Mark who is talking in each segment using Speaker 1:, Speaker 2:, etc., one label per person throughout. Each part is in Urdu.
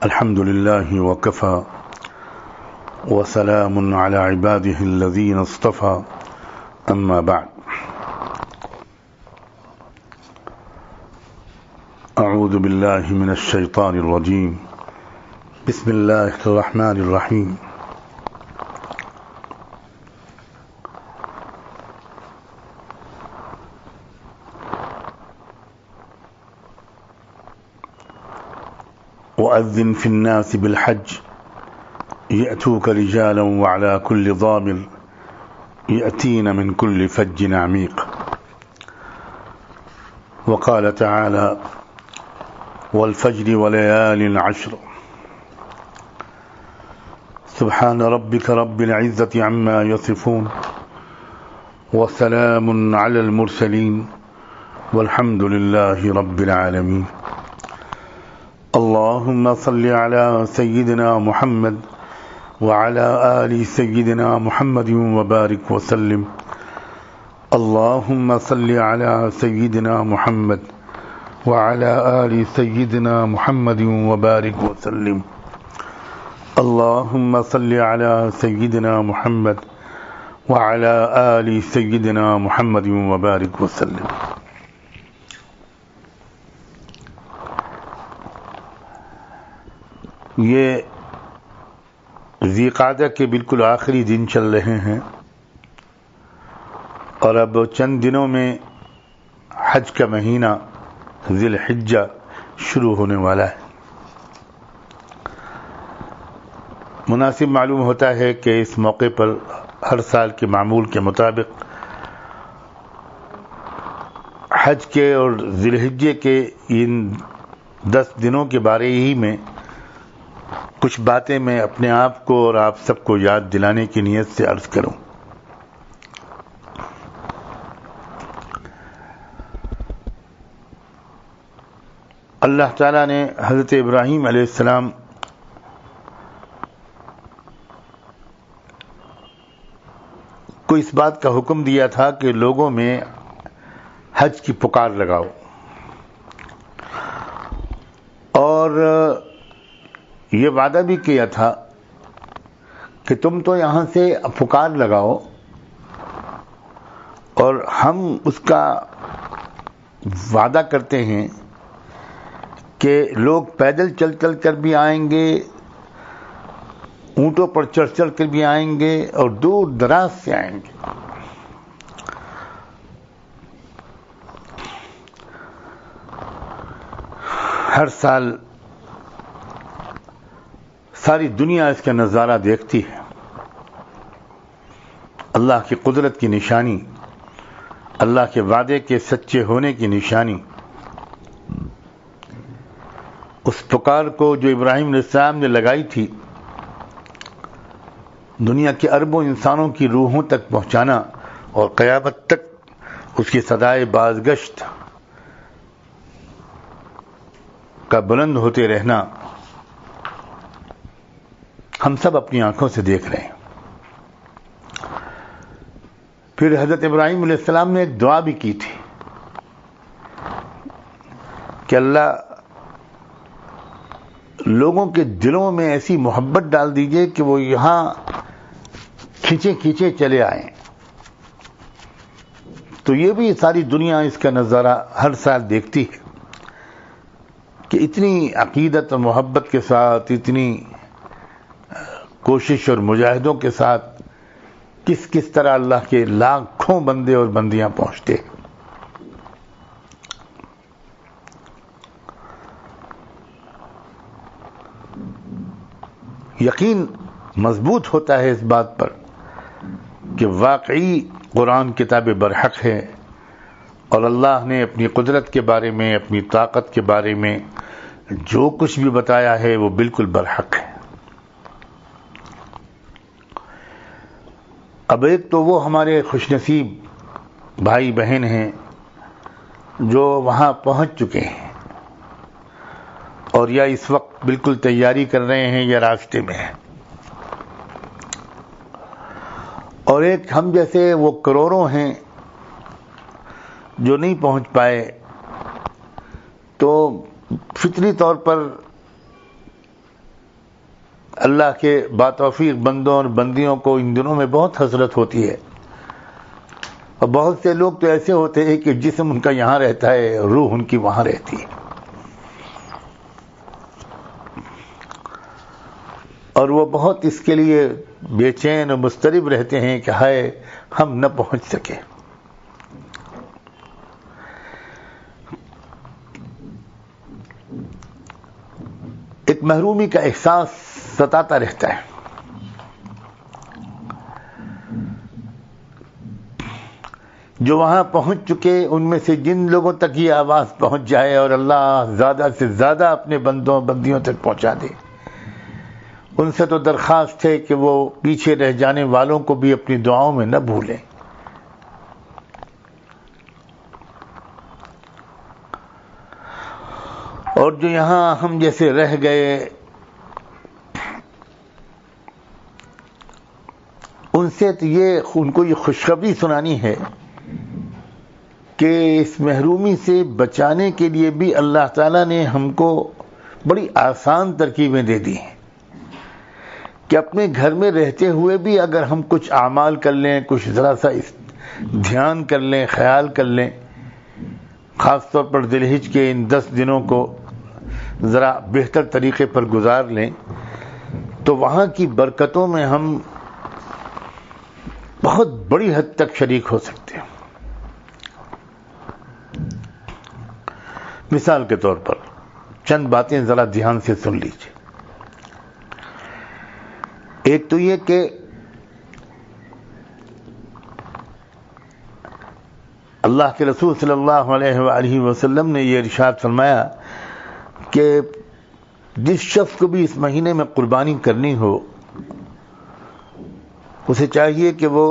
Speaker 1: الحمد لله وكفى وسلام على عباده الذين اصطفى أما بعد أعوذ بالله من الشيطان الرجيم بسم الله الرحمن الرحيم وأذن في الناس بالحج يأتوك رجالا وعلى كل ضامر يأتين من كل فج عميق وقال تعالى والفجر وليال عشر سبحان ربك رب العزة عما يصفون وسلام على المرسلين والحمد لله رب العالمين اللهم صل على سيدنا محمد وعلى آل سيدنا محمد وبارك وسلم اللهم صل على سيدنا محمد وعلى آل سيدنا محمد وبارك وسلم اللهم صل على سيدنا محمد وعلى آل سيدنا محمد وبارك وسلم. یہ ذی قعدہ کے بالکل آخری دن چل رہے ہیں اور اب چند دنوں میں حج کا مہینہ ذی الحجہ شروع ہونے والا ہے. مناسب معلوم ہوتا ہے کہ اس موقع پر ہر سال کے معمول کے مطابق حج کے اور ذی الحجہ کے ان 10 دنوں کے بارے ہی میں کچھ باتیں میں اپنے آپ کو اور آپ سب کو یاد دلانے کی نیت سے عرض کروں. اللہ تعالیٰ نے حضرت ابراہیم علیہ السلام کو اس بات کا حکم دیا تھا کہ لوگوں میں حج کی پکار لگاؤ اور یہ وعدہ بھی کیا تھا کہ تم تو یہاں سے پکار لگاؤ اور ہم اس کا وعدہ کرتے ہیں کہ لوگ پیدل چل چل کر بھی آئیں گے, اونٹوں پر چڑھ چڑھ کر بھی آئیں گے اور دور دراز سے آئیں گے. ہر سال ساری دنیا اس کا نظارہ دیکھتی ہے. اللہ کی قدرت کی نشانی, اللہ کے وعدے کے سچے ہونے کی نشانی. اس پکار کو جو ابراہیم علیہ السلام نے لگائی تھی, دنیا کے اربوں انسانوں کی روحوں تک پہنچانا اور قیامت تک اس کی صدائے بازگشت کا بلند ہوتے رہنا ہم سب اپنی آنکھوں سے دیکھ رہے ہیں. پھر حضرت ابراہیم علیہ السلام نے ایک دعا بھی کی تھی کہ اللہ لوگوں کے دلوں میں ایسی محبت ڈال دیجئے کہ وہ یہاں کھینچے کھینچے چلے آئیں. تو یہ بھی ساری دنیا اس کا نظارہ ہر سال دیکھتی ہے کہ اتنی عقیدت اور محبت کے ساتھ, اتنی کوشش اور مجاہدوں کے ساتھ کس طرح اللہ کے لاکھوں بندے اور بندیاں پہنچتے. یقین مضبوط ہوتا ہے اس بات پر کہ واقعی قرآن کتاب برحق ہے اور اللہ نے اپنی قدرت کے بارے میں, اپنی طاقت کے بارے میں جو کچھ بھی بتایا ہے وہ بالکل برحق ہے. اب ایک تو وہ ہمارے خوش نصیب بھائی بہن ہیں جو وہاں پہنچ چکے ہیں اور یا اس وقت بالکل تیاری کر رہے ہیں یا راستے میں ہیں, اور ایک ہم جیسے وہ کروڑوں ہیں جو نہیں پہنچ پائے. تو فطری طور پر اللہ کے باتوفیق بندوں اور بندیوں کو ان دنوں میں بہت حسرت ہوتی ہے، اور بہت سے لوگ تو ایسے ہوتے ہیں کہ جسم ان کا یہاں رہتا ہے، روح ان کی وہاں رہتی ہے، اور وہ بہت اس کے لیے بے چین اور مضطرب رہتے ہیں کہ ہائے ہم نہ پہنچ سکے۔ ایک محرومی کا احساس ستاتا رہتا ہے۔ جو وہاں پہنچ چکے ان میں سے جن لوگوں تک یہ آواز پہنچ جائے اور اللہ زیادہ سے زیادہ اپنے بندیوں تک پہنچا دے، ان سے تو درخواست ہے کہ وہ پیچھے رہ جانے والوں کو بھی اپنی دعاؤں میں نہ بھولیں۔ اور جو یہاں ہم جیسے رہ گئے، ان سے تو ان کو یہ خوشخبری سنانی ہے کہ اس محرومی سے بچانے کے لیے بھی اللہ تعالیٰ نے ہم کو بڑی آسان ترکیبیں دے دی ہیں کہ اپنے گھر میں رہتے ہوئے بھی اگر ہم کچھ اعمال کر لیں، کچھ ذرا سا دھیان کر لیں، خیال کر لیں، خاص طور پر ذی الحج کے ان 10 دنوں کو ذرا بہتر طریقے پر گزار لیں، تو وہاں کی برکتوں میں ہم بہت بڑی حد تک شریک ہو سکتے ہیں۔ مثال کے طور پر چند باتیں ذرا دھیان سے سن لیجیے۔ ایک تو یہ کہ اللہ کے رسول صلی اللہ علیہ وآلہ وسلم نے یہ ارشاد فرمایا کہ جس شخص کو بھی اس مہینے میں قربانی کرنی ہو، اسے چاہیے کہ وہ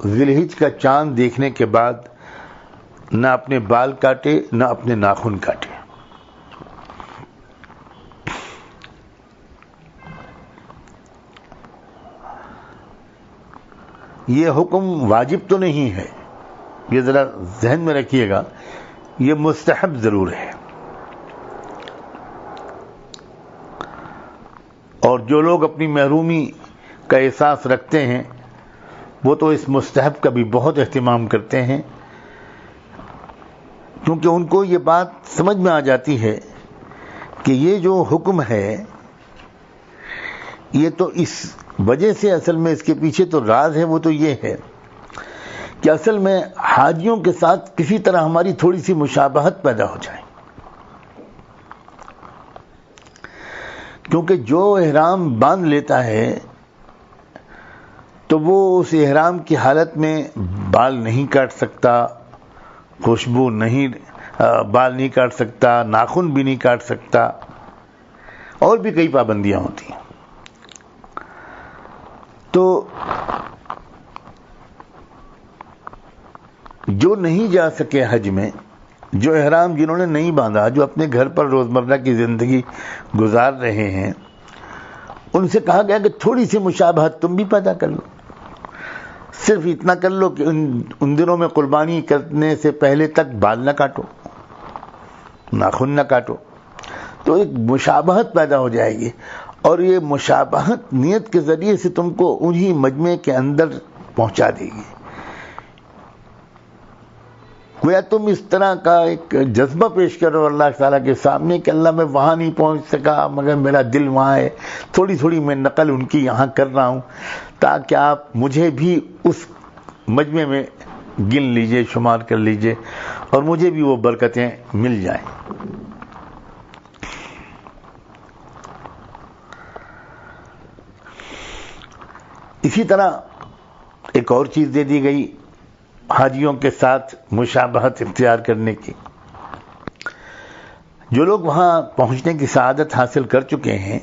Speaker 1: ذی الحج کا چاند دیکھنے کے بعد نہ اپنے بال کاٹے نہ اپنے ناخن کاٹے۔ یہ حکم واجب تو نہیں ہے، یہ ذرا ذہن میں رکھیے گا، یہ مستحب ضرور ہے۔ اور جو لوگ اپنی محرومی کا احساس رکھتے ہیں وہ تو اس مستحب کا بھی بہت اہتمام کرتے ہیں، کیونکہ ان کو یہ بات سمجھ میں آ جاتی ہے کہ یہ جو حکم ہے یہ تو اس وجہ سے، اصل میں اس کے پیچھے تو راز ہے، وہ تو یہ ہے کہ اصل میں حاجیوں کے ساتھ کسی طرح ہماری تھوڑی سی مشابہت پیدا ہو جائے، کیونکہ جو احرام باندھ لیتا ہے تو وہ اس احرام کی حالت میں بال نہیں کاٹ سکتا، خوشبو نہیں، بال نہیں کاٹ سکتا، ناخن بھی نہیں کاٹ سکتا، اور بھی کئی پابندیاں ہوتی ہیں۔ تو جو نہیں جا سکے حج میں، جو احرام جنہوں نے نہیں باندھا، جو اپنے گھر پر روزمرہ کی زندگی گزار رہے ہیں، ان سے کہا گیا کہ تھوڑی سی مشابہت تم بھی پیدا کر لو، صرف اتنا کر لو کہ ان دنوں میں قربانی کرنے سے پہلے تک بال نہ کاٹو، ناخن نہ کاٹو، تو ایک مشابہت پیدا ہو جائے گی، اور یہ مشابہت نیت کے ذریعے سے تم کو انہی مجمع کے اندر پہنچا دے گی۔ گویا تم اس طرح کا ایک جذبہ پیش کرو اللہ تعالیٰ کے سامنے کہ اللہ میں وہاں نہیں پہنچ سکا مگر میرا دل وہاں ہے، تھوڑی تھوڑی میں نقل ان کی یہاں کر رہا ہوں، تاکہ آپ مجھے بھی اس مجمع میں گن لیجئے، شمار کر لیجئے، اور مجھے بھی وہ برکتیں مل جائیں۔ اسی طرح ایک اور چیز دے دی گئی حاجیوں کے ساتھ مشابہت اختیار کرنے کی۔ جو لوگ وہاں پہنچنے کی سعادت حاصل کر چکے ہیں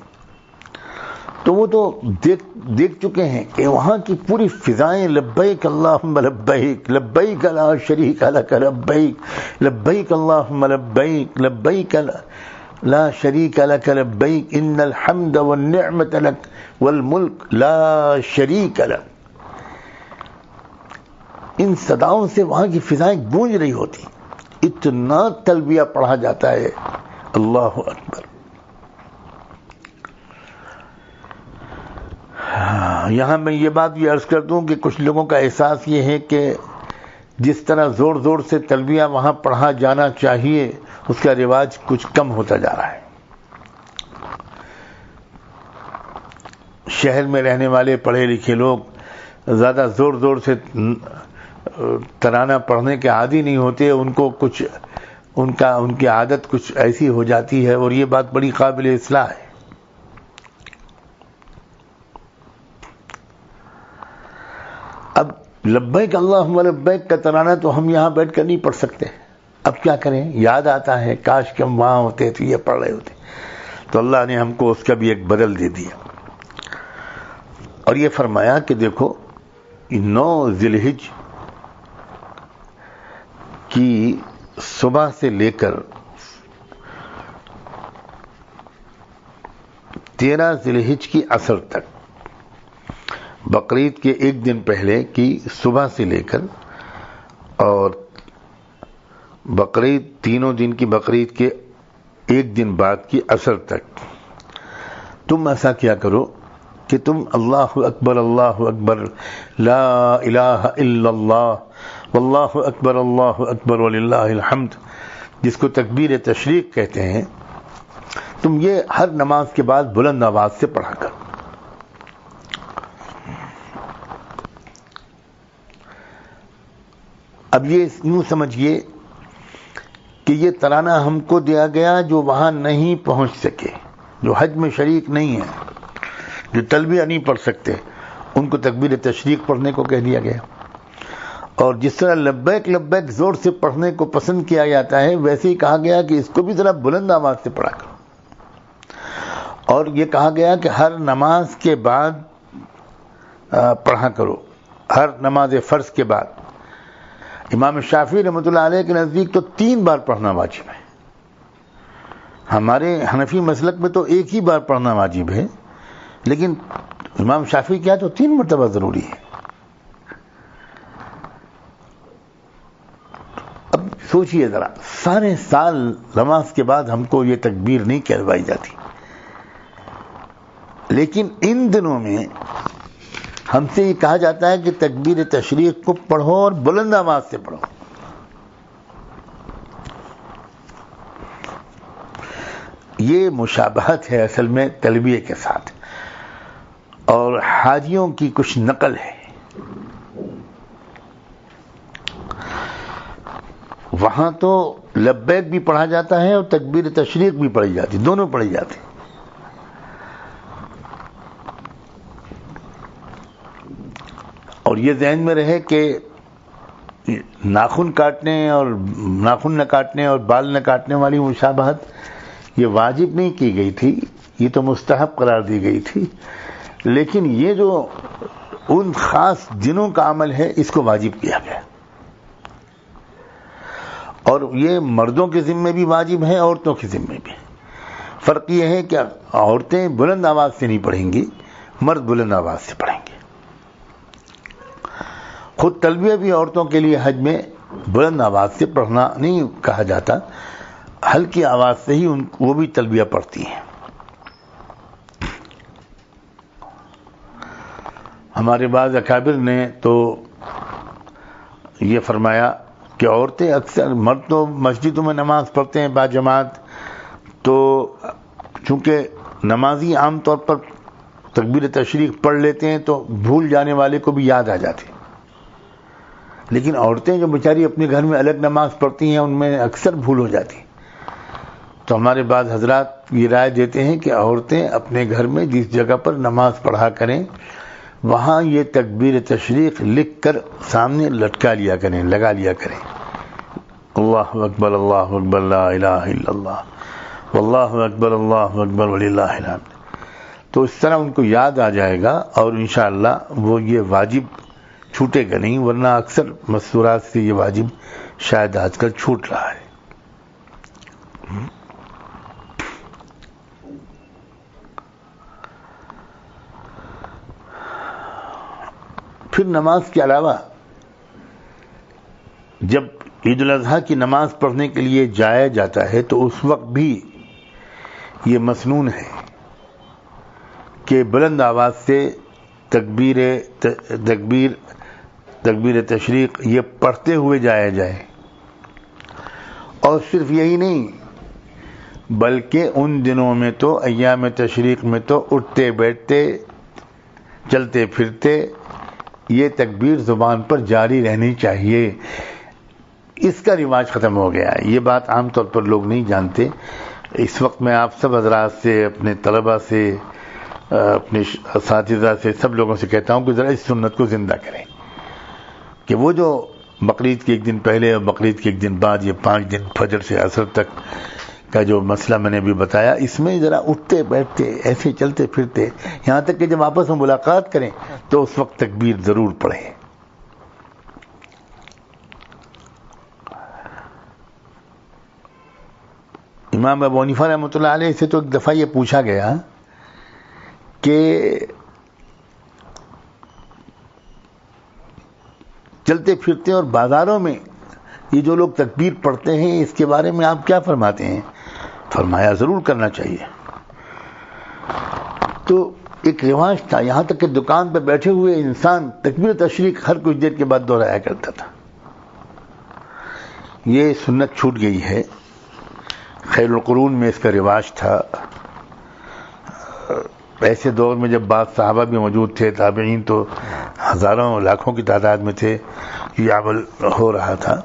Speaker 1: تو وہ تو دیکھ چکے ہیں کہ وہاں کی پوری فضائیں لبیک اللہم لبیک، لبیک لا شریک لک لبیک، لبیک اللہم لبیک، لبیک لا شریک لک لبیک، ان الحمد والنعمت لک والملک لا شریک لک۔ ان صداؤں سے وہاں کی فضائیں گونج رہی ہوتی، اتنا تلبیہ پڑھا جاتا ہے، اللہ اکبر۔ یہاں میں یہ بات بھی عرض کر دوں کہ کچھ لوگوں کا احساس یہ ہے کہ جس طرح زور زور سے تلبیہ وہاں پڑھا جانا چاہیے اس کا رواج کچھ کم ہوتا جا رہا ہے. شہر میں رہنے والے پڑھے لکھے لوگ زیادہ زور زور سے ترانہ پڑھنے کے عادی نہیں ہوتے. ان کو کچھ ان کی عادت کچھ ایسی ہو جاتی ہے اور یہ بات بڑی قابل اصلاح ہے. اب لبیک اللہم لبیک کا ترانہ تو ہم یہاں بیٹھ کر نہیں پڑھ سکتے. اب کیا کریں؟ یاد آتا ہے کاش کہ ہم وہاں ہوتے تو یہ پڑھ رہے ہوتے. تو اللہ نے ہم کو اس کا بھی ایک بدل دے دیا اور یہ فرمایا کہ دیکھو 9 ذی الحجہ کی صبح سے لے کر 13 ذی الحجہ کی عصر تک، بقرعید کے ایک دن پہلے کی صبح سے لے کر اور بقرعید تینوں دن کی بقرعید کے ایک دن بعد کی عصر تک تم ایسا کیا کرو کہ تم اللہ اکبر لا الہ الا اللہ واللہ اکبر وللہ الحمد، جس کو تکبیر تشریق کہتے ہیں، تم یہ ہر نماز کے بعد بلند آواز سے پڑھا کر. اب یہ یوں سمجھیے کہ یہ ترانہ ہم کو دیا گیا جو وہاں نہیں پہنچ سکے، جو حج میں شریک نہیں ہے، جو تلبیہ نہیں پڑھ سکتے، ان کو تکبیر تشریق پڑھنے کو کہہ دیا گیا. اور جس طرح لبیک لبیک زور سے پڑھنے کو پسند کیا جاتا ہے، ویسے ہی کہا گیا کہ اس کو بھی ذرا بلند آواز سے پڑھا کرو. اور یہ کہا گیا کہ ہر نماز کے بعد پڑھا کرو، ہر نماز فرض کے بعد. امام شافعی رحمۃ اللہ علیہ کے نزدیک تو 3 بار پڑھنا واجب ہے. ہمارے حنفی مسلک میں تو ایک ہی بار پڑھنا واجب ہے، لیکن امام شافعی کیا تو 3 مرتبہ ضروری ہے. اب سوچئے ذرا، سارے سال نماز کے بعد ہم کو یہ تکبیر نہیں کہلوائی جاتی، لیکن ان دنوں میں ہم سے یہ کہا جاتا ہے کہ تکبیر تشریق کو پڑھو اور بلند آواز سے پڑھو. یہ مشابہت ہے اصل میں تلبیہ کے ساتھ، اور حاجیوں کی کچھ نقل ہے. وہاں تو لبیک بھی پڑھا جاتا ہے اور تکبیر تشریق بھی پڑھی جاتی، دونوں پڑھی جاتی. اور یہ ذہن میں رہے کہ ناخن کاٹنے اور ناخن نہ کاٹنے اور بال نہ کاٹنے والی مشابہت یہ واجب نہیں کی گئی تھی، یہ تو مستحب قرار دی گئی تھی. لیکن یہ جو ان خاص دنوں کا عمل ہے، اس کو واجب کیا گیا. اور یہ مردوں کے ذمے بھی واجب ہے، عورتوں کے ذمے بھی. فرق یہ ہے کہ عورتیں بلند آواز سے نہیں پڑھیں گی، مرد بلند آواز سے پڑھیں گے. خود تلبیہ بھی عورتوں کے لیے حج میں بلند آواز سے پڑھنا نہیں کہا جاتا، ہلکی آواز سے ہی وہ بھی تلبیہ پڑھتی ہیں. ہمارے بعض اکابر نے تو یہ فرمایا کہ عورتیں اکثر، مرد تو مسجدوں میں نماز پڑھتے ہیں باجماعت، تو چونکہ نمازی عام طور پر تکبیر تشریق پڑھ لیتے ہیں تو بھول جانے والے کو بھی یاد آ جاتے ہیں. لیکن عورتیں جو بیچاری اپنے گھر میں الگ نماز پڑھتی ہیں، ان میں اکثر بھول ہو جاتی. تو ہمارے بعض حضرات یہ رائے دیتے ہیں کہ عورتیں اپنے گھر میں جس جگہ پر نماز پڑھا کریں، وہاں یہ تکبیر تشریق لکھ کر سامنے لٹکا لیا کریں، لگا لیا کریں. اللہ اکبر لا الہ الا اللہ واللہ اکبر وللہ الحمد. تو اس طرح ان کو یاد آ جائے گا اور انشاءاللہ وہ یہ واجب چھوٹے گا نہیں، ورنہ اکثر مستورات سے یہ واجب شاید آج کل چھوٹ رہا ہے. پھر نماز کے علاوہ جب عید الاضحیٰ کی نماز پڑھنے کے لیے جایا جاتا ہے تو اس وقت بھی یہ مسنون ہے کہ بلند آواز سے تکبیر تشریق یہ پڑھتے ہوئے جایا جائے. اور صرف یہی نہیں بلکہ ان دنوں میں تو ایام تشریق میں تو اٹھتے بیٹھتے چلتے پھرتے یہ تکبیر زبان پر جاری رہنی چاہیے. اس کا رواج ختم ہو گیا ہے. یہ بات عام طور پر لوگ نہیں جانتے. اس وقت میں آپ سب حضرات سے، اپنے طلباء سے، اپنے اساتذہ سے، سب لوگوں سے کہتا ہوں کہ ذرا اس سنت کو زندہ کریں کہ وہ جو بقرعید کے ایک دن پہلے اور بقرعید کے ایک دن بعد یہ 5 دن فجر سے عصر تک کا جو مسئلہ میں نے ابھی بتایا، اس میں ذرا اٹھتے بیٹھتے ایسے چلتے پھرتے یہاں تک کہ جب آپس میں ملاقات کریں تو اس وقت تکبیر ضرور پڑھیں. امام ابو حنیفہ رحمۃ اللہ علیہ سے تو ایک دفعہ یہ پوچھا گیا کہ چلتے پھرتے اور بازاروں میں یہ جو لوگ تکبیر پڑھتے ہیں اس کے بارے میں آپ کیا فرماتے ہیں؟ فرمایا ضرور کرنا چاہیے. تو ایک رواج تھا، یہاں تک کہ دکان پہ بیٹھے ہوئے انسان تکبیر تشریق ہر کچھ دیر کے بعد دہرایا کرتا تھا. یہ سنت چھوٹ گئی ہے. خیر القرون میں اس کا رواج تھا. ایسے دور میں جب بعض صحابہ بھی موجود تھے، تابعین تو ہزاروں لاکھوں کی تعداد میں تھے، یہ عمل ہو رہا تھا.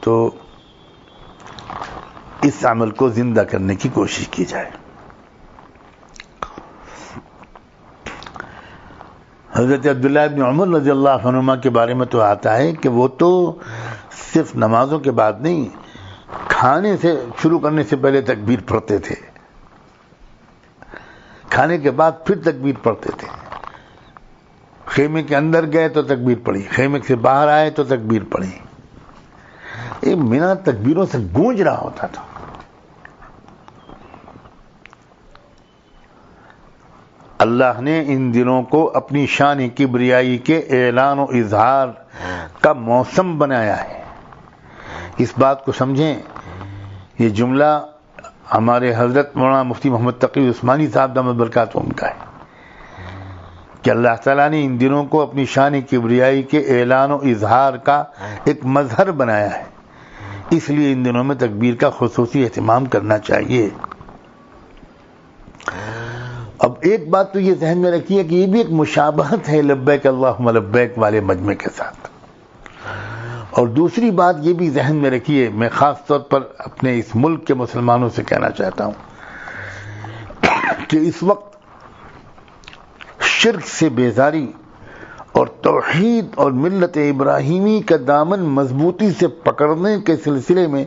Speaker 1: تو اس عمل کو زندہ کرنے کی کوشش کی جائے. حضرت عبداللہ ابن عمر رضی اللہ عنہما کے بارے میں تو آتا ہے کہ وہ تو صرف نمازوں کے بعد نہیں، کھانے سے شروع کرنے سے پہلے تکبیر پڑھتے تھے، کھانے کے بعد پھر تکبیر پڑھتے تھے. خیمے کے اندر گئے تو تکبیر پڑھی، خیمے سے باہر آئے تو تکبیر پڑھی. یہ مینا تکبیروں سے گونج رہا ہوتا تھا. اللہ نے ان دنوں کو اپنی شان کبریائی کے اعلان و اظہار کا موسم بنایا ہے. اس بات کو سمجھیں. یہ جملہ ہمارے حضرت مولانا مفتی محمد تقی عثمانی صاحب دامت برکاتہم کا ہے کہ اللہ تعالیٰ نے ان دنوں کو اپنی شان کبریائی کے اعلان و اظہار کا ایک مظہر بنایا ہے، اس لیے ان دنوں میں تکبیر کا خصوصی اہتمام کرنا چاہیے. اب ایک بات تو یہ ذہن میں رکھیے کہ یہ بھی ایک مشابہت ہے لبیک اللہم لبیک والے مجمع کے ساتھ. اور دوسری بات یہ بھی ذہن میں رکھیے، میں خاص طور پر اپنے اس ملک کے مسلمانوں سے کہنا چاہتا ہوں کہ اس وقت شرک سے بیزاری اور توحید اور ملت ابراہیمی کا دامن مضبوطی سے پکڑنے کے سلسلے میں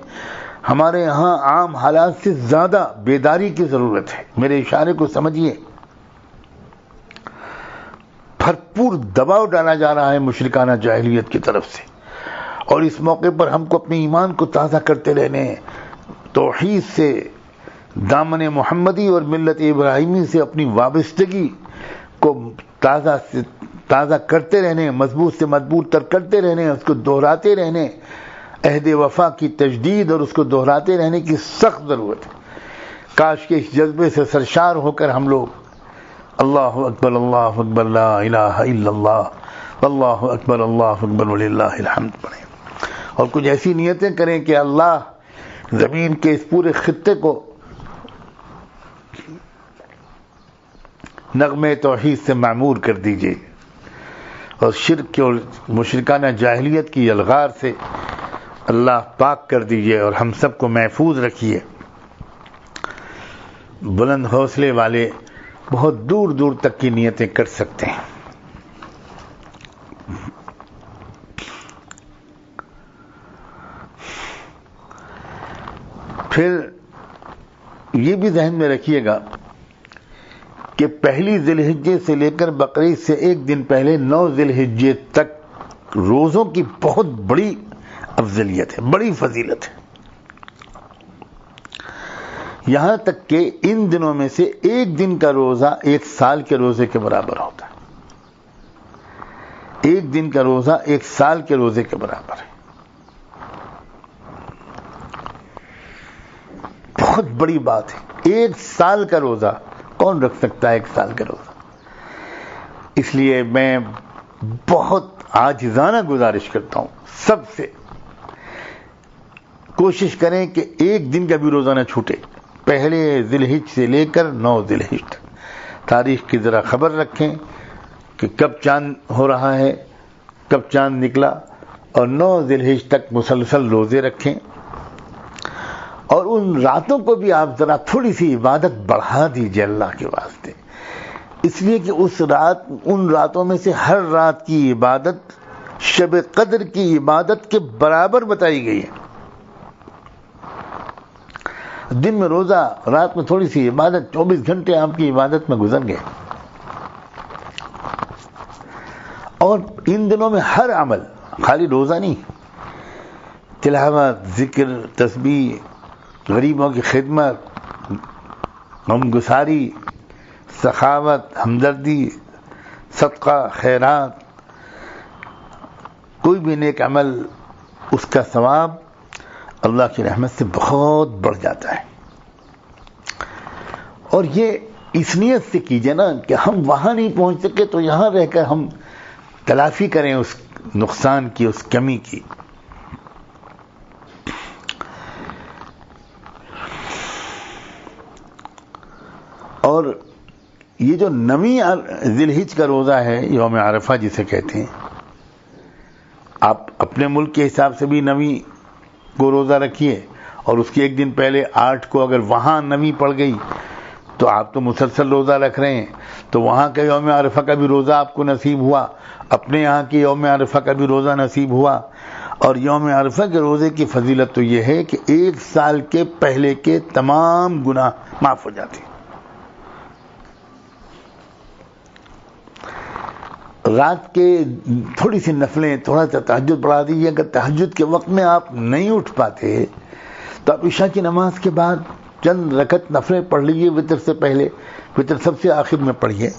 Speaker 1: ہمارے ہاں عام حالات سے زیادہ بیداری کی ضرورت ہے. میرے اشارے کو سمجھیے. بھرپور دباؤ ڈالا جا رہا ہے مشرکانہ جاہلیت کی طرف سے، اور اس موقع پر ہم کو اپنے ایمان کو تازہ کرتے رہنے، توحید سے، دامن محمدی اور ملت ابراہیمی سے اپنی وابستگی کو تازہ کرتے رہنے، مضبوط سے مضبوط تر کرتے رہنے، اس کو دہراتے رہنے، عہد وفا کی تجدید اور اس کو دہراتے رہنے کی سخت ضرورت ہے. کاش کہ اس جذبے سے سرشار ہو کر ہم لوگ اللہ اکبر لا الہ الا اللہ اللہ اکبر وللہ الحمد پڑھیں، اور کچھ ایسی نیتیں کریں کہ اللہ زمین کے اس پورے خطے کو نغمے توحید سے معمور کر دیجئے، اور شرک اور مشرکانہ جاہلیت کی الغار سے اللہ پاک کر دیجئے، اور ہم سب کو محفوظ رکھیے. بلند حوصلے والے بہت دور دور تک کی نیتیں کر سکتے ہیں. پھر یہ بھی ذہن میں رکھیے گا کہ پہلی ذی الحجہ سے لے کر بقرعید سے ایک دن پہلے 9 ذی الحجہ تک روزوں کی بہت بڑی افضلیت ہے، بڑی فضیلت ہے. یہاں تک کہ ان دنوں میں سے ایک دن کا روزہ 1 سال کے روزے کے برابر ہوتا ہے. ایک دن کا روزہ 1 سال کے روزے کے برابر ہے. بہت بڑی بات ہے. 1 سال کا روزہ کون رکھ سکتا ہے؟ 1 سال کا روزہ اس لیے میں بہت عاجزانہ گزارش کرتا ہوں سب سے، کوشش کریں کہ ایک دن کا بھی روزہ نہ چھوٹے، پہلے ذی الحجہ سے لے کر 9 ذی الحجہ تاریخ کی ذرا خبر رکھیں کہ کب چاند ہو رہا ہے، کب چاند نکلا، اور 9 ذی الحجہ تک مسلسل روزے رکھیں، اور ان راتوں کو بھی آپ ذرا تھوڑی سی عبادت بڑھا دیجیے اللہ کے واسطے، اس لیے کہ ان راتوں میں سے ہر رات کی عبادت شب قدر کی عبادت کے برابر بتائی گئی ہے۔ دن میں روزہ، رات میں تھوڑی سی عبادت، 24 گھنٹے آپ کی عبادت میں گزر گئے۔ اور ان دنوں میں ہر عمل، خالی روزہ نہیں، تلاوت، ذکر، تسبیح، غریبوں کی خدمت، غمگساری، سخاوت، ہمدردی، صدقہ، خیرات، کوئی بھی نیک عمل، اس کا ثواب اللہ کی رحمت سے بہت بڑھ جاتا ہے۔ اور یہ اس نیت سے کیجئے نا کہ ہم وہاں نہیں پہنچ سکے تو یہاں رہ کر ہم تلافی کریں اس نقصان کی، اس کمی کی۔ اور یہ جو 9 ذی الحجہ کا روزہ ہے، یوم عرفہ جسے کہتے ہیں، آپ اپنے ملک کے حساب سے بھی 9 کو روزہ رکھیے، اور اس کے ایک دن پہلے 8 کو اگر وہاں 9 پڑ گئی تو آپ تو مسلسل روزہ رکھ رہے ہیں، تو وہاں کے یوم عرفہ کا بھی روزہ آپ کو نصیب ہوا، اپنے یہاں کے یوم عرفہ کا بھی روزہ نصیب ہوا۔ اور یوم عرفہ کے روزے کی فضیلت تو یہ ہے کہ 1 سال کے پہلے کے تمام گناہ معاف ہو جاتے ہیں۔ رات کے تھوڑی سی نفلیں، تھوڑا سا تہجد پڑھا دیجیے۔ اگر تہجد کے وقت میں آپ نہیں اٹھ پاتے تو آپ عشاء کی نماز کے بعد چند رکعت نفلیں پڑھ لیجیے، وتر سے پہلے، وتر سب سے آخر میں پڑھیے،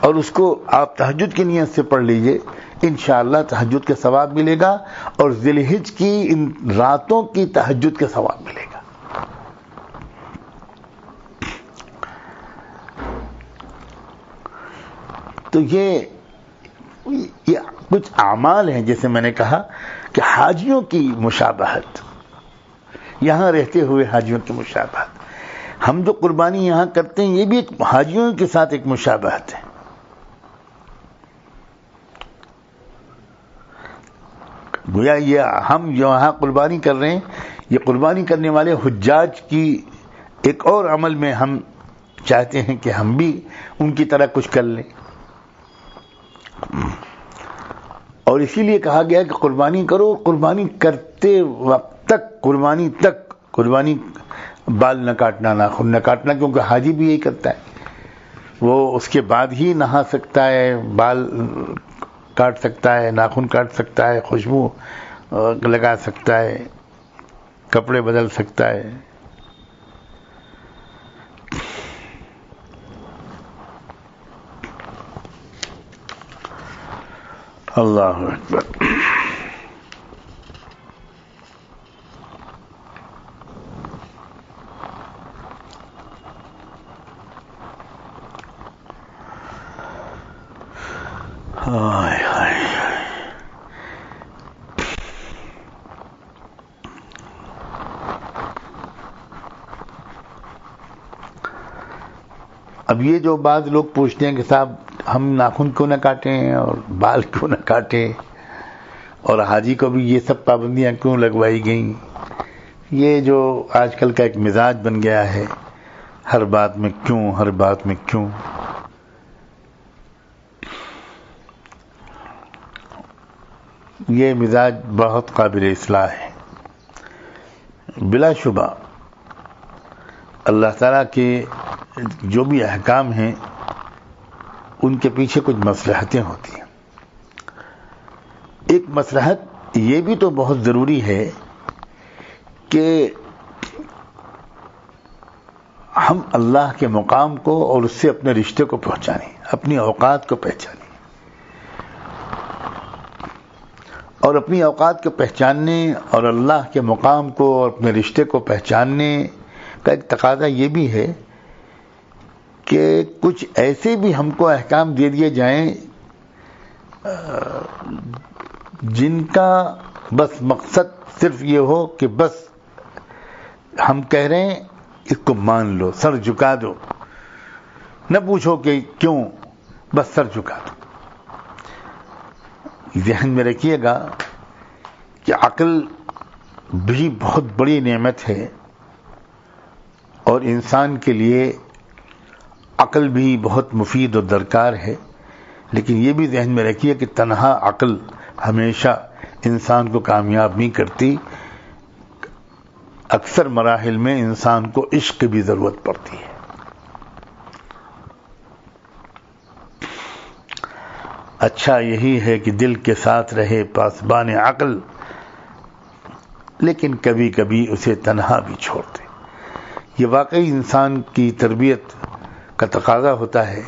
Speaker 1: اور اس کو آپ تہجد کی نیت سے پڑھ لیجیے، انشاءاللہ تہجد کا ثواب ملے گا، اور ذی الحجہ کی ان راتوں کی تہجد کا ثواب ملے گا۔ تو یہ کچھ اعمال ہیں، جیسے میں نے کہا کہ حاجیوں کی مشابہت، یہاں رہتے ہوئے حاجیوں کی مشابہت، ہم جو قربانی یہاں کرتے ہیں یہ بھی ایک حاجیوں کے ساتھ ایک مشابہت ہے۔ گویا یہ ہم جو یہاں قربانی کر رہے ہیں، یہ قربانی کرنے والے حجاج کی ایک اور عمل میں ہم چاہتے ہیں کہ ہم بھی ان کی طرح کچھ کر لیں، اور اسی لیے کہا گیا کہ قربانی کرو، قربانی کرتے وقت تک، قربانی بال نہ کاٹنا، ناخن نہ کاٹنا، کیونکہ حاجی بھی یہی کرتا ہے، وہ اس کے بعد ہی نہا سکتا ہے، بال کاٹ سکتا ہے، ناخن کاٹ سکتا ہے، خوشبو لگا سکتا ہے، کپڑے بدل سکتا ہے۔ اللہ اکبر۔ ہائے ہائے۔ اب یہ جو بعض لوگ پوچھتے ہیں کہ صاحب ہم ناخن کیوں نہ کاٹیں اور بال کیوں نہ کاٹیں، اور حاجی کو بھی یہ سب پابندیاں کیوں لگوائی گئیں، یہ جو آج کل کا ایک مزاج بن گیا ہے، ہر بات میں کیوں، ہر بات میں کیوں۔ یہ مزاج بہت قابل اصلاح ہے۔ بلا شبہ اللہ تعالیٰ کے جو بھی احکام ہیں ان کے پیچھے کچھ مصلحتیں ہوتی ہیں۔ ایک مصلحت یہ بھی تو بہت ضروری ہے کہ ہم اللہ کے مقام کو اور اس سے اپنے رشتے کو پہچانیں، اپنی اوقات کو پہچانیں، اور اپنی اوقات کو پہچاننے اور اللہ کے مقام کو اور اپنے رشتے کو پہچاننے کا ایک تقاضا یہ بھی ہے کہ کچھ ایسے بھی ہم کو احکام دے دیے جائیں جن کا بس مقصد صرف یہ ہو کہ بس ہم کہہ رہے ہیں اس کو مان لو، سر جھکا دو، نہ پوچھو کہ کیوں، بس سر جھکا دو۔ ذہن میں رکھیے گا کہ عقل بھی بہت بڑی نعمت ہے، اور انسان کے لیے عقل بھی بہت مفید اور درکار ہے، لیکن یہ بھی ذہن میں رکھیے کہ تنہا عقل ہمیشہ انسان کو کامیاب نہیں کرتی، اکثر مراحل میں انسان کو عشق کی بھی ضرورت پڑتی ہے۔ اچھا یہی ہے کہ دل کے ساتھ رہے پاسبان عقل، لیکن کبھی کبھی اسے تنہا بھی چھوڑ دے۔ یہ واقعی انسان کی تربیت کا تقاضا ہوتا ہے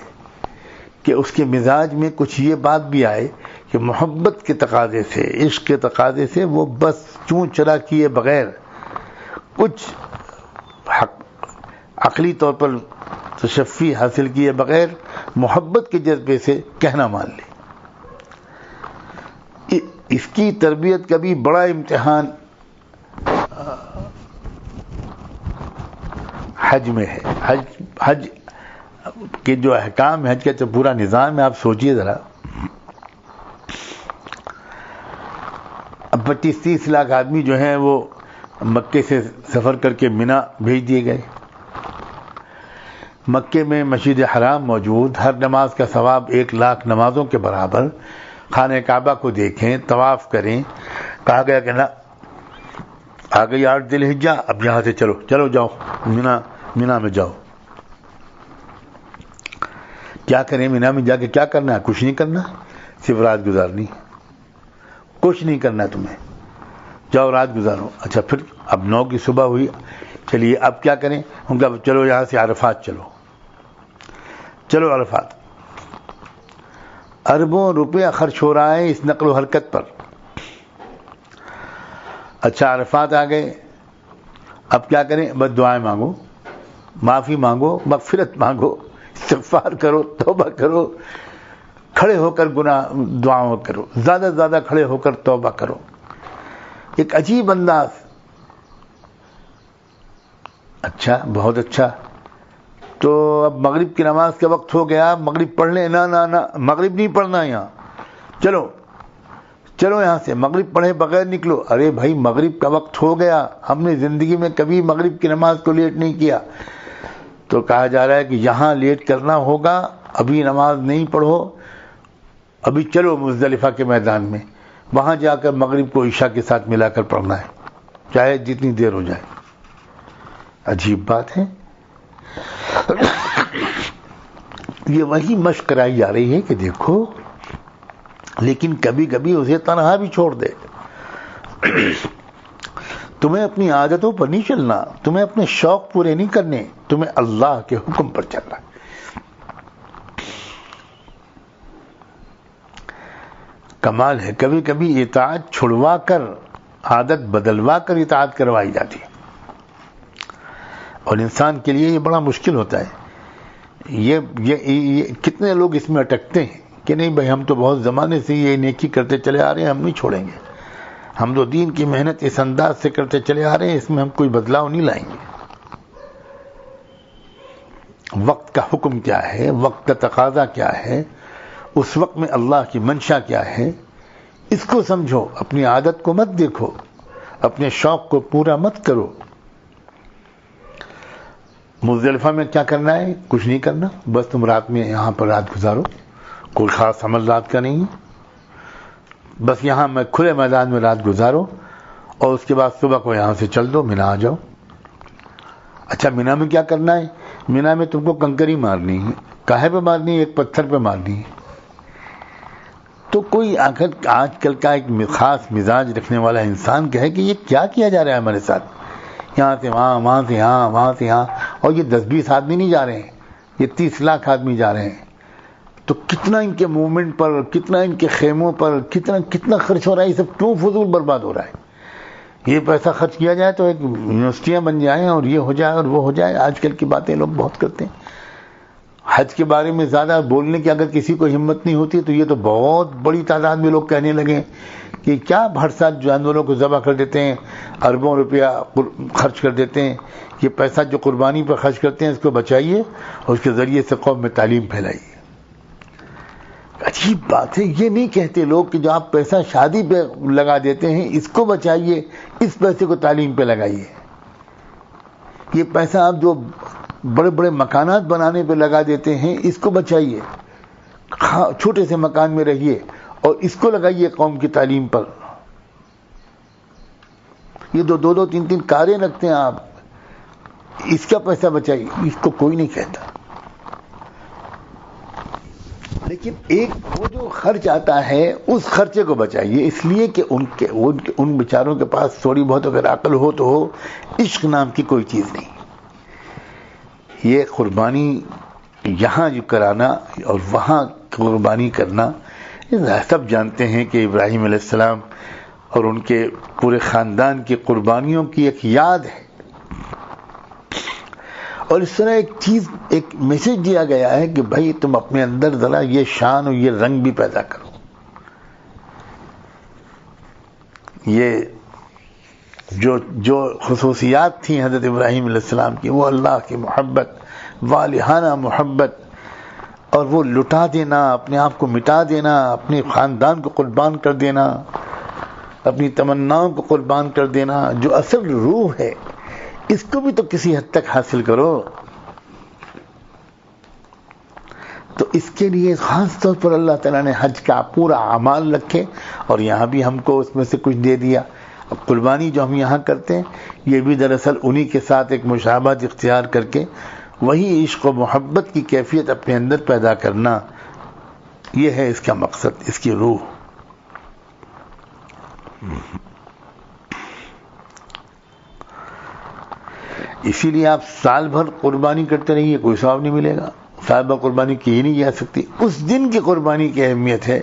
Speaker 1: کہ اس کے مزاج میں کچھ یہ بات بھی آئے کہ محبت کے تقاضے سے، عشق کے تقاضے سے وہ بس چوں چرا کیے بغیر، کچھ عقلی طور پر تشفی حاصل کیے بغیر محبت کے جذبے سے کہنا مان لے۔ اس کی تربیت کا بھی بڑا امتحان حج میں ہے۔ حج کے جو احکام، حج کا جو پورا نظام ہے، آپ سوچئے ذرا، اب 25-30 لاکھ آدمی جو ہیں وہ مکے سے سفر کر کے مینا بھیج دیے گئے۔ مکے میں مسجد حرام موجود، ہر نماز کا ثواب 1 لاکھ نمازوں کے برابر، خانہ کعبہ کو دیکھیں، طواف کریں۔ کہا گیا کہ نہ، آ گئی 8 ذی الحجہ، اب یہاں سے چلو جاؤ مینا میں جاؤ۔ کیا کریں مینا میں جا کے؟ کیا کرنا ہے؟ کچھ نہیں کرنا، صرف رات گزارنی، کچھ نہیں کرنا تمہیں، جاؤ رات گزارو۔ اچھا پھر اب 9 کی صبح ہوئی، چلیے اب کیا کریں؟ ان کا چلو یہاں سے عرفات چلو عرفات۔ اربوں روپیہ خرچ ہو رہا ہے اس نقل و حرکت پر۔ اچھا عرفات آ گئے، اب کیا کریں؟ بس دعائیں مانگو، معافی مانگو، مغفرت مانگو، استغفار کرو، توبہ کرو، کھڑے ہو کر دعاؤں کرو، زیادہ سے زیادہ کھڑے ہو کر توبہ کرو۔ ایک عجیب انداز۔ اچھا بہت اچھا، تو اب مغرب کی نماز کا وقت ہو گیا، مغرب پڑھ لیں؟ نہ مغرب نہیں پڑھنا یہاں، چلو یہاں سے، مغرب پڑھے بغیر نکلو۔ ارے بھائی مغرب کا وقت ہو گیا، ہم نے زندگی میں کبھی مغرب کی نماز کو لیٹ نہیں کیا۔ تو کہا جا رہا ہے کہ یہاں لیٹ کرنا ہوگا، ابھی نماز نہیں پڑھو، ابھی چلو مزدلفہ کے میدان میں، وہاں جا کر مغرب کو عشاء کے ساتھ ملا کر پڑھنا ہے، چاہے جتنی دیر ہو جائے۔ عجیب بات ہے، یہ وہی مشق کرائی جا رہی ہے کہ دیکھو، لیکن کبھی کبھی اسے تنہا بھی چھوڑ دے۔ تمہیں اپنی عادتوں پر نہیں چلنا، تمہیں اپنے شوق پورے نہیں کرنے، تمہیں اللہ کے حکم پر چلنا۔ کمال ہے، کبھی کبھی اطاعت چھڑوا کر، عادت بدلوا کر اطاعت کروائی جاتی ہے، اور انسان کے لیے یہ بڑا مشکل ہوتا ہے۔ یہ کتنے لوگ اس میں اٹکتے ہیں کہ نہیں بھائی ہم تو بہت زمانے سے یہ نیکی کرتے چلے آ رہے ہیں، ہم نہیں چھوڑیں گے، ہم تو دین کی محنت اس انداز سے کرتے چلے آ رہے ہیں، اس میں ہم کوئی بدلاؤ نہیں لائیں گے۔ وقت کا حکم کیا ہے، وقت کا تقاضا کیا ہے، اس وقت میں اللہ کی منشا کیا ہے، اس کو سمجھو، اپنی عادت کو مت دیکھو، اپنے شوق کو پورا مت کرو۔ مزدلفہ میں کیا کرنا ہے؟ کچھ نہیں کرنا، بس تم رات میں یہاں پر رات گزارو، کوئی خاص عمل رات کا نہیں ہے، بس یہاں میں کھلے میدان میں رات گزارو، اور اس کے بعد صبح کو یہاں سے چل دو، مینا آ جاؤ۔ اچھا مینا میں کیا کرنا ہے؟ مینا میں تم کو کنکری مارنی ہے، کاہے پہ مارنی ہے؟ ایک پتھر پہ مارنی ہے۔ تو کوئی آج کل کا ایک خاص مزاج رکھنے والا انسان کہے کہ یہ کیا کیا جا رہا ہے ہمارے ساتھ، یہاں سے وہاں، وہاں سے یہاں، وہاں سے یہاں، اور یہ 10-20 آدمی نہیں جا رہے ہیں، یہ 30 لاکھ آدمی جا رہے ہیں۔ تو کتنا ان کے موومنٹ پر، کتنا ان کے خیموں پر، کتنا خرچ ہو رہا ہے، یہ سب کیوں فضول برباد ہو رہا ہے؟ یہ پیسہ خرچ کیا جائے تو ایک یونیورسٹیاں بن جائیں، اور یہ ہو جائے اور وہ ہو جائے۔ آج کل کی باتیں لوگ بہت کرتے ہیں، حج کے بارے میں زیادہ بولنے کی اگر کسی کو ہمت نہیں ہوتی تو یہ تو بہت بڑی تعداد میں لوگ کہنے لگے کہ کیا ہر سال جانوروں کو ذبح کر دیتے ہیں، اربوں روپیہ خرچ کر دیتے ہیں، یہ پیسہ جو قربانی پر خرچ کرتے ہیں اس کو بچائیے اور اس کے ذریعے سے قوم میں تعلیم پھیلائیے۔ عجیب بات ہے، یہ نہیں کہتے لوگ کہ جو آپ پیسہ شادی پہ لگا دیتے ہیں اس کو بچائیے، اس پیسے کو تعلیم پہ لگائیے۔ یہ پیسہ آپ جو بڑے بڑے مکانات بنانے پہ لگا دیتے ہیں اس کو بچائیے، چھوٹے سے مکان میں رہیے اور اس کو لگائیے قوم کی تعلیم پر۔ یہ دو تین کاریں رکھتے ہیں آپ، اس کا پیسہ بچائیے، اس کو کوئی نہیں کہتا۔ لیکن ایک وہ جو خرچ آتا ہے اس خرچے کو بچائیے، اس لیے کہ ان بیچاروں کے پاس تھوڑی بہت اگر عقل ہو تو ہو، عشق نام کی کوئی چیز نہیں۔ یہ قربانی یہاں جو کرانا اور وہاں قربانی کرنا، سب جانتے ہیں کہ ابراہیم علیہ السلام اور ان کے پورے خاندان کی قربانیوں کی ایک یاد ہے، اور اس طرح ایک میسج دیا گیا ہے کہ بھائی تم اپنے اندر ذرا یہ شان اور یہ رنگ بھی پیدا کرو۔ یہ جو خصوصیات تھیں حضرت ابراہیم علیہ السلام کی، وہ اللہ کی محبت، والہانہ محبت، اور وہ لٹا دینا، اپنے آپ کو مٹا دینا، اپنے خاندان کو قربان کر دینا، اپنی تمناؤں کو قربان کر دینا، جو اصل روح ہے اس کو بھی تو کسی حد تک حاصل کرو۔ تو اس کے لیے خاص طور پر اللہ تعالیٰ نے حج کا پورا اعمال رکھے، اور یہاں بھی ہم کو اس میں سے کچھ دے دیا۔ اب قربانی جو ہم یہاں کرتے ہیں یہ بھی دراصل انہی کے ساتھ ایک مشابہت اختیار کر کے وہی عشق و محبت کی کیفیت اپنے اندر پیدا کرنا، یہ ہے اس کا مقصد، اس کی روح۔ اسی لیے آپ سال بھر قربانی کرتے رہیے، کوئی ثواب نہیں ملے گا۔ سال بھر قربانی کی ہی نہیں جا سکتی، اس دن کی قربانی کی اہمیت ہے،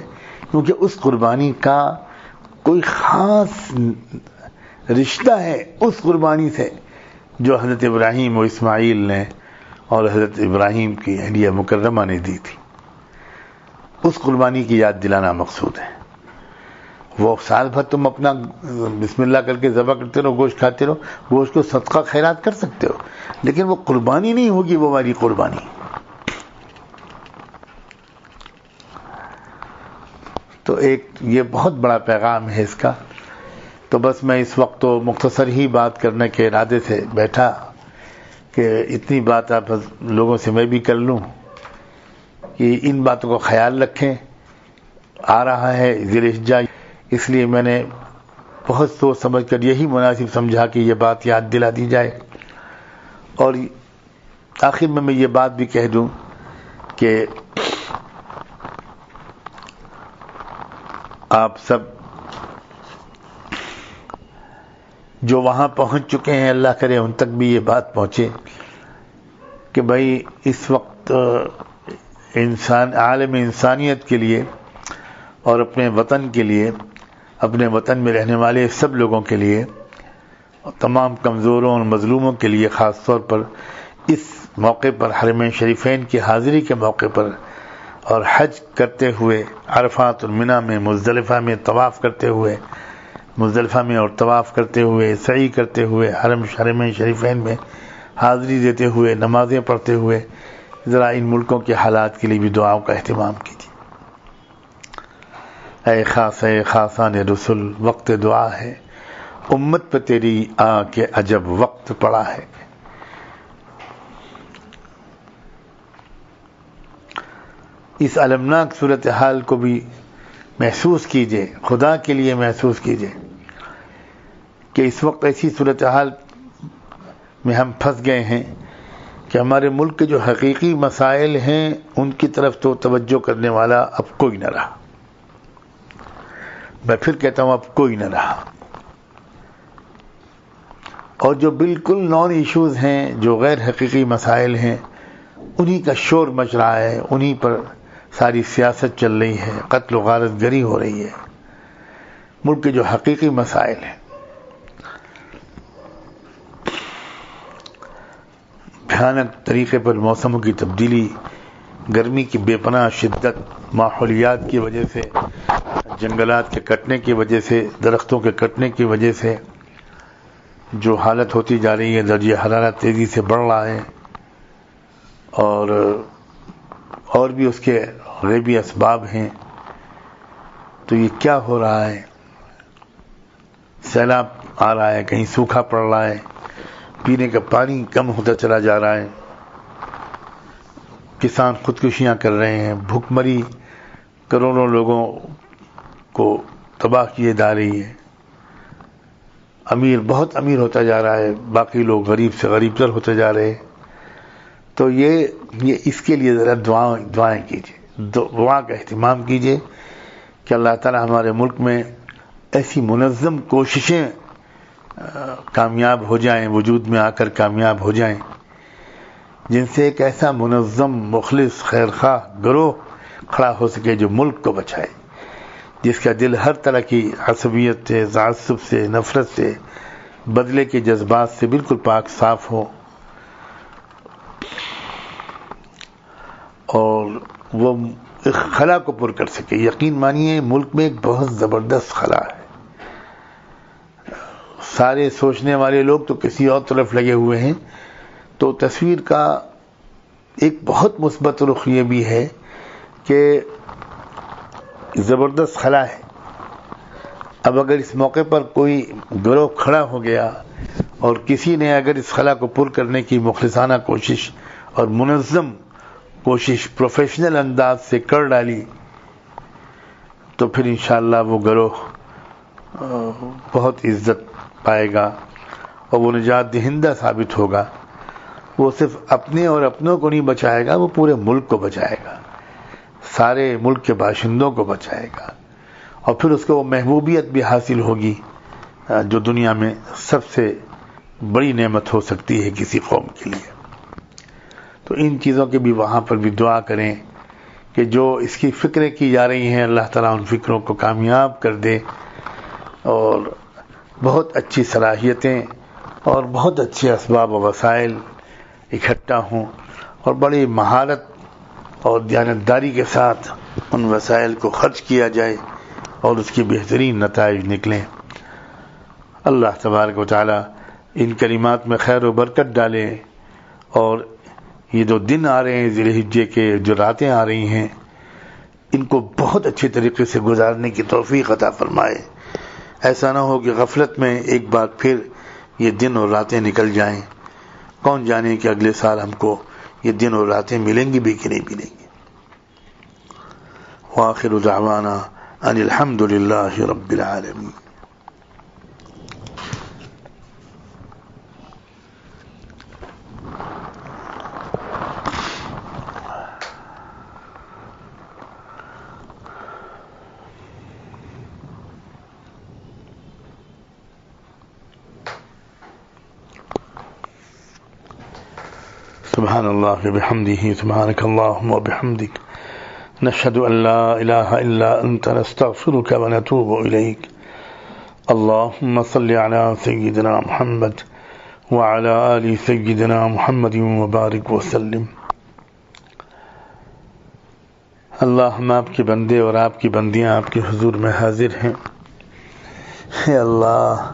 Speaker 1: کیونکہ اس قربانی کا کوئی خاص رشتہ ہے اس قربانی سے جو حضرت ابراہیم و اسماعیل نے اور حضرت ابراہیم کی اہلیہ مکرمہ نے دی تھی۔ اس قربانی کی یاد دلانا مقصود ہے۔ وہ سال بھر تم اپنا بسم اللہ کر کے ذبح کرتے رہو، گوشت کھاتے رہو، گوشت کو صدقہ خیرات کر سکتے ہو، لیکن وہ قربانی نہیں ہوگی، وہ والی قربانی۔ تو ایک یہ بہت بڑا پیغام ہے اس کا۔ تو بس میں اس وقت تو مختصر ہی بات کرنے کے ارادے سے بیٹھا کہ اتنی بات آپ لوگوں سے میں بھی کر لوں کہ ان باتوں کو خیال رکھیں۔ آ رہا ہے ذی الحجہ، اس لیے میں نے بہت سوچ سمجھ کر یہی مناسب سمجھا کہ یہ بات یاد دلا دی جائے۔ اور آخر میں یہ بات بھی کہہ دوں کہ آپ سب جو وہاں پہنچ چکے ہیں، اللہ کرے ان تک بھی یہ بات پہنچے کہ بھائی اس وقت عالم انسانیت کے لیے اور اپنے وطن کے لیے، اپنے وطن میں رہنے والے سب لوگوں کے لیے، تمام کمزوروں اور مظلوموں کے لیے خاص طور پر اس موقع پر، حرمین شریفین کی حاضری کے موقع پر اور حج کرتے ہوئے عرفات اور منی میں مزدلفہ میں طواف کرتے ہوئے، مزدلفہ میں اور طواف کرتے ہوئے، سعی کرتے ہوئے، حرمین شریفین میں حاضری دیتے ہوئے، نمازیں پڑھتے ہوئے ذرا ان ملکوں کے حالات کے لیے بھی دعاؤں کا اہتمام کیجیے۔ اے خاصان رسول، وقت دعا ہے، امت پہ تیری آ کے عجب وقت پڑا ہے۔ اس المناک صورتحال کو بھی محسوس کیجئے، خدا کے لیے محسوس کیجئے کہ اس وقت ایسی صورتحال میں ہم پھنس گئے ہیں کہ ہمارے ملک کے جو حقیقی مسائل ہیں ان کی طرف تو توجہ کرنے والا اب کوئی نہ رہا۔ میں پھر کہتا ہوں اب کوئی نہ رہا، اور جو بالکل نان ایشوز ہیں، جو غیر حقیقی مسائل ہیں، انہی کا شور مچ رہا ہے، انہی پر ساری سیاست چل رہی ہے، قتل و غارت گری ہو رہی ہے۔ ملک کے جو حقیقی مسائل ہیں، بھیانک طریقے پر موسموں کی تبدیلی گرمی کی بے پناہ شدت، ماحولیات کی وجہ سے، جنگلات کے کٹنے کی وجہ سے، درختوں کے کٹنے کی وجہ سے جو حالت ہوتی جا رہی ہے، درجہ حرارت تیزی سے بڑھ رہا ہے، اور بھی اس کے غیبی اسباب ہیں. تو یہ کیا ہو رہا ہے؟ سیلاب آ رہا ہے، کہیں سوکھا پڑ رہا ہے، پینے کا پانی کم ہوتا چلا جا رہا ہے، کسان خودکشیاں کر رہے ہیں، بھوک مری کروڑوں لوگوں کو تباہ کیے جا رہی ہے، امیر بہت امیر ہوتا جا رہا ہے، باقی لوگ غریب سے غریب تر ہوتے جا رہے ہیں. تو یہ اس کے لیے ذرا دعائیں کیجیے، دعا کا اہتمام کیجیے کہ اللہ تعالی ہمارے ملک میں ایسی منظم کوششیں کامیاب ہو جائیں، وجود میں آ کر کامیاب ہو جائیں، جن سے ایک ایسا منظم، مخلص، خیرخواہ گروہ کھڑا ہو سکے جو ملک کو بچائے، جس کا دل ہر طرح کی عصبیت سے، تعصب سے، نفرت سے، بدلے کے جذبات سے بالکل پاک صاف ہو، اور وہ اس خلا کو پر کر سکے. یقین مانیے ملک میں ایک بہت زبردست خلا ہے. سارے سوچنے والے لوگ تو کسی اور طرف لگے ہوئے ہیں. تو تصویر کا ایک بہت مثبت رخ یہ بھی ہے کہ زبردست خلا ہے. اب اگر اس موقع پر کوئی گروہ کھڑا ہو گیا اور کسی نے اگر اس خلا کو پر کرنے کی مخلصانہ کوشش اور منظم کوشش پروفیشنل انداز سے کر ڈالی، تو پھر انشاءاللہ وہ گروہ بہت عزت پائے گا اور وہ نجات دہندہ ثابت ہوگا. وہ صرف اپنے اور اپنوں کو نہیں بچائے گا، وہ پورے ملک کو بچائے گا، سارے ملک کے باشندوں کو بچائے گا، اور پھر اس کو وہ محبوبیت بھی حاصل ہوگی جو دنیا میں سب سے بڑی نعمت ہو سکتی ہے کسی قوم کے لیے. تو ان چیزوں کی بھی وہاں پر بھی دعا کریں کہ جو اس کی فکریں کی جا رہی ہیں اللہ تعالیٰ ان فکروں کو کامیاب کر دے، اور بہت اچھی صلاحیتیں اور بہت اچھے اسباب و وسائل اکٹھا ہوں، اور بڑی مہارت اور دیانتداری کے ساتھ ان وسائل کو خرچ کیا جائے اور اس کی بہترین نتائج نکلیں. اللہ تبارک و تعالی ان کلمات میں خیر و برکت ڈالے، اور یہ جو دن آ رہے ہیں ذی الحجہ کے، جو راتیں آ رہی ہیں، ان کو بہت اچھے طریقے سے گزارنے کی توفیق عطا فرمائے. ایسا نہ ہو کہ غفلت میں ایک بار پھر یہ دن اور راتیں نکل جائیں. کون جانے کہ اگلے سال ہم کو یہ دن اور راتیں ملیں گی بھی کہ نہیں ملیں گی. وآخر دعوانا ان الحمد للہ رب العالمین. سبحان اللہ بحمدہ، سبحانک اللہم وبحمدک، نشہد ان لا الہ الا انت، نستغفرک ونتوب الیک. اللہم صل علی سیدنا محمد وعلی آل سیدنا محمد وبارک وسلم. اللہ، ہم آپ کے بندے اور آپ کی بندیاں آپ کے حضور میں حاضر ہیں. اے اللہ،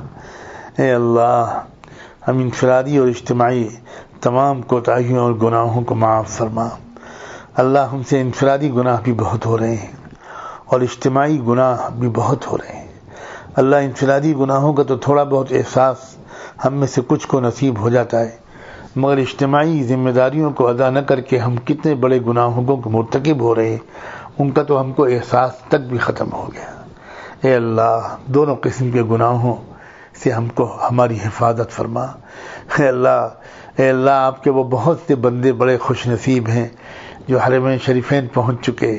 Speaker 1: اے اللہ، ہم انفرادی اور اجتماعی تمام کوتاہیوں اور گناہوں کو معاف فرما. اللہ، ہم سے انفرادی گناہ بھی بہت ہو رہے ہیں اور اجتماعی گناہ بھی بہت ہو رہے ہیں. اللہ، انفرادی گناہوں کا تو تھوڑا بہت احساس ہم میں سے کچھ کو نصیب ہو جاتا ہے، مگر اجتماعی ذمہ داریوں کو ادا نہ کر کے ہم کتنے بڑے گناہوں کو مرتکب ہو رہے ہیں، ان کا تو ہم کو احساس تک بھی ختم ہو گیا. اے اللہ، دونوں قسم کے گناہوں سے ہم کو ہماری حفاظت فرما. اے اللہ، اے اللہ، آپ کے وہ بہت سے بندے بڑے خوش نصیب ہیں جو حرمین شریفین پہنچ چکے،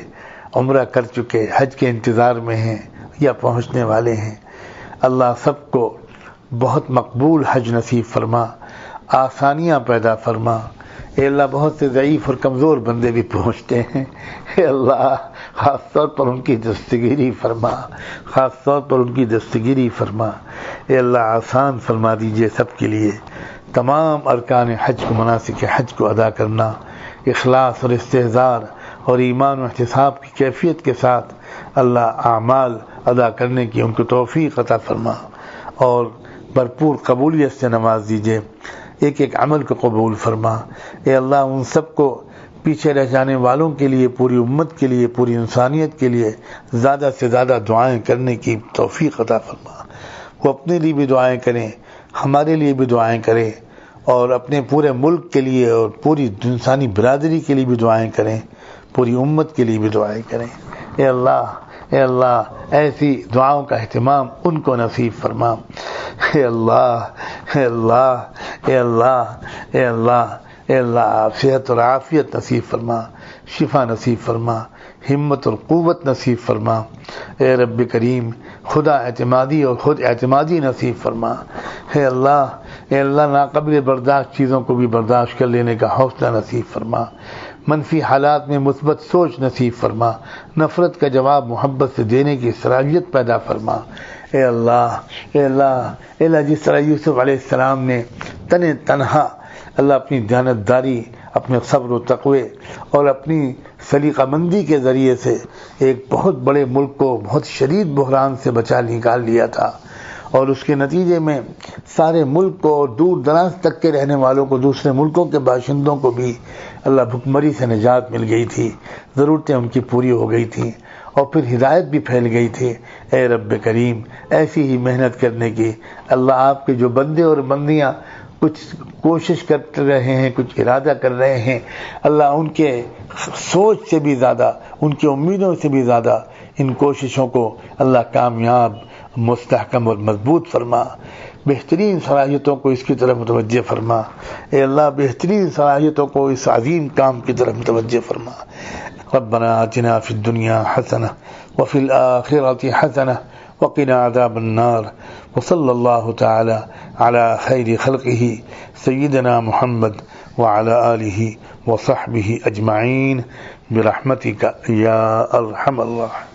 Speaker 1: عمرہ کر چکے، حج کے انتظار میں ہیں یا پہنچنے والے ہیں. اللہ، سب کو بہت مقبول حج نصیب فرما، آسانیاں پیدا فرما. اے اللہ، بہت سے ضعیف اور کمزور بندے بھی پہنچتے ہیں. اے اللہ، خاص طور پر ان کی دستگیری فرما، خاص طور پر ان کی دستگیری فرما. اے اللہ، آسان فرما دیجئے سب کے لیے. تمام ارکان حج کو، مناسک حج کو ادا کرنا اخلاص اور استحضار اور ایمان و احتساب کی کیفیت کے ساتھ اللہ اعمال ادا کرنے کی ان کو توفیق عطا فرما اور بھرپور قبولیت سے نواز دیجیے، ایک ایک عمل کو قبول فرما۔ اے اللہ ان سب کو پیچھے رہ جانے والوں کے لیے، پوری امت کے لیے، پوری انسانیت کے لیے زیادہ سے زیادہ دعائیں کرنے کی توفیق عطا فرما۔ وہ اپنے لیے بھی دعائیں کریں، ہمارے لیے بھی دعائیں کریں، اور اپنے پورے ملک کے لیے اور پوری انسانی برادری کے لیے بھی دعائیں کریں، پوری امت کے لیے بھی دعائیں کریں۔ اے اللہ ایسی دعاؤں کا اہتمام ان کو نصیب فرما۔ اے اللہ اے اللہ اے اللہ اے اللہ اے اللہ صحت اور عافیت نصیب فرما، شفا نصیب فرما، ہمت اور قوت نصیب فرما۔ اے رب کریم خدا اعتمادی اور خود اعتمادی نصیب فرما۔ اے اللہ ناقابل برداشت چیزوں کو بھی برداشت کر لینے کا حوصلہ نصیب فرما، منفی حالات میں مثبت سوچ نصیب فرما، نفرت کا جواب محبت سے دینے کی صلاحیت پیدا فرما۔ اے اللہ جس طرح یوسف علیہ السلام نے تنہا اللہ اپنی دیانتداری، اپنے صبر و تقوی اور اپنی سلیقہ مندی کے ذریعے سے ایک بہت بڑے ملک کو بہت شدید بحران سے نکال لیا تھا، اور اس کے نتیجے میں سارے ملک کو اور دور دراز تک کے رہنے والوں کو، دوسرے ملکوں کے باشندوں کو بھی اللہ بھکمری سے نجات مل گئی تھی، ضرورتیں ان کی پوری ہو گئی تھیں، اور پھر ہدایت بھی پھیل گئی تھی۔ اے رب کریم ایسی ہی محنت کرنے کی اللہ آپ کے جو بندے اور بندیاں کچھ کوشش کر رہے ہیں، کچھ ارادہ کر رہے ہیں، اللہ ان کے سوچ سے بھی زیادہ، ان کی امیدوں سے بھی زیادہ ان کوششوں کو اللہ کامیاب، مستحکم اور مضبوط فرما۔ بہترین صلاحیتوں کو اس کی طرف متوجہ فرما۔ اے اللہ بہترین صلاحیتوں کو اس عظیم کام کی طرف متوجہ فرما۔ ربنا آتنا فی الدنیا حسنہ وفی الآخرۃ حسنہ وقنا عذاب النار، وصلی اللہ تعالی علی خیر خلقہ سیدنا محمد وعلی آلہ وصحبہ اجمعین برحمتک یا ارحم الراحمین۔